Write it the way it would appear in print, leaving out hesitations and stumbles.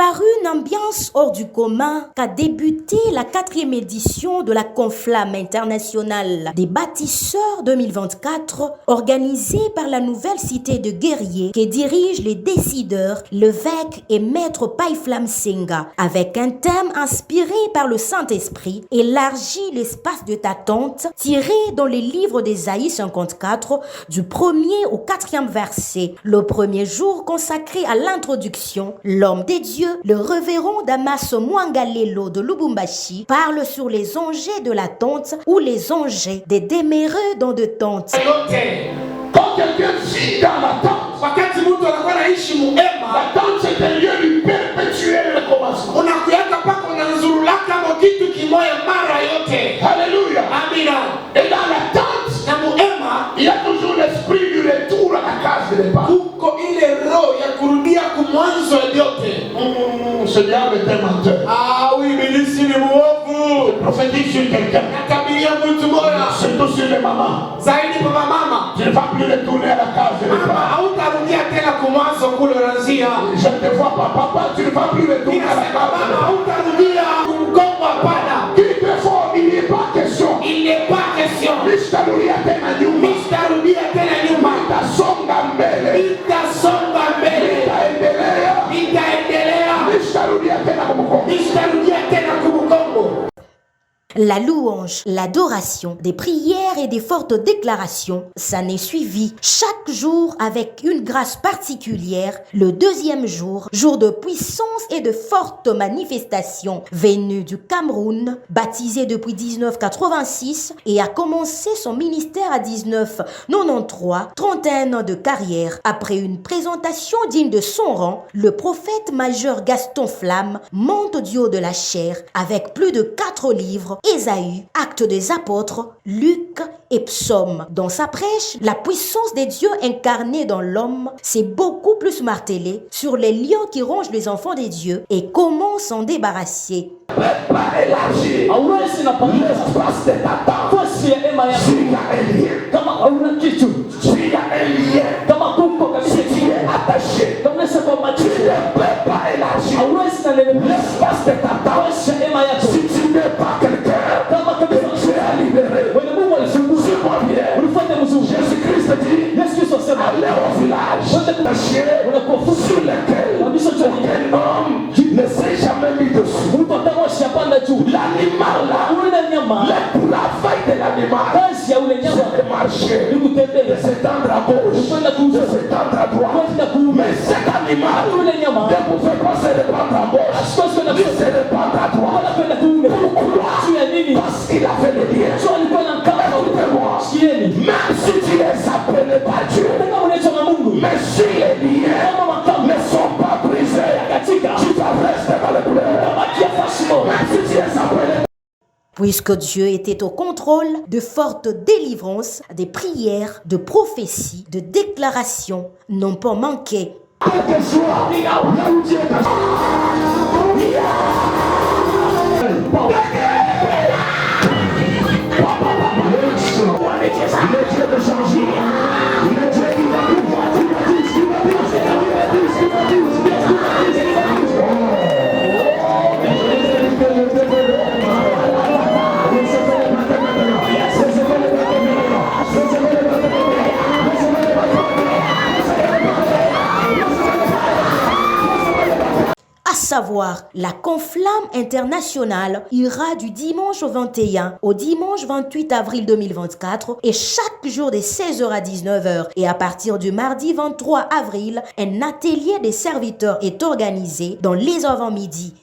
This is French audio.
par une ambiance hors du commun qu'a débuté la 4e édition de la Conflamme internationale des bâtisseurs 2024, organisée par la nouvelle cité de guerriers que dirigent les décideurs, l'évêque et maître Païflam Senga, avec un thème inspiré par le Saint-Esprit, élargit l'espace de ta tente, tiré dans les livres d'Ésaïe 54, du 1er au 4e verset. Le premier jour consacré à l'introduction, l'homme des dieux, le révérend Damaso Mwangalelo de Lubumbashi, parle sur les enjeux de la tente ou les enjeux des demeureux dans de tentes. Quand quelqu'un vit dans la tente, la tente c'est un lieu du perpétuel recommencement. Alléluia. Et dans la tente, il y a toujours l'esprit du retour à la case de départ. Ce diable est un menteur. Ah oui, mais ici les mots. Je prophétise sur quelqu'un. Surtout sur les mamans. Tu ne vas plus retourner à la case de départ. Je ne te vois pas, papa, tu ne vas plus retourner à la case de départ. Qui te faut, il n'est pas question. Il n'est pas question. Mistarudia tena nyuma. Itasonga mbele. Itaendelea. Mistarudia tena kumukongo. La louange, l'adoration, des prières et des fortes déclarations, ça n'est suivi chaque jour avec une grâce particulière. Le deuxième jour, jour de puissance et de fortes manifestations, venu du Cameroun, baptisé depuis 1986 et a commencé son ministère à 1993, 31 ans de carrière. Après une présentation digne de son rang, le prophète majeur Gaston Flamme monte du haut de la chair avec plus de 4 livres, Ésaïe, Actes des Apôtres, Luc et Psaumes. Dans sa prêche, la puissance des dieux incarnée dans l'homme s'est beaucoup plus martelée sur les liens qui rongent les enfants des dieux et comment s'en débarrasser. Jésus-Christ dit, allez au village sur lequel aucun homme ne s'est jamais mis dessus. L'animal là, pour la faille de l'animal, c'est de marcher, de s'étendre à gauche, de s'étendre à droite. Mais cet animal ne pouvait pas se répandre à gauche, ni se répandre à droite. Pourquoi? Parce qu'il a fait le lien. Écoutez-moi, même si tu es appelé par Dieu, mais si les liens ne sont pas brisés, tu vas rester dans le pleurs. Même si tu es appelé. Puisque Dieu était au contrôle, de fortes délivrances, des prières, de prophéties, de déclarations n'ont pas manqué. Quel que soit là où Dieu est, le Dieu de changer, le Dieu qui va pouvoir, qui va dire. À savoir, la Conflamme internationale ira du dimanche 21 au dimanche 28 avril 2024 et chaque jour de 16h à 19h. Et à partir du mardi 23 avril, un atelier des serviteurs est organisé dans les avant-midi.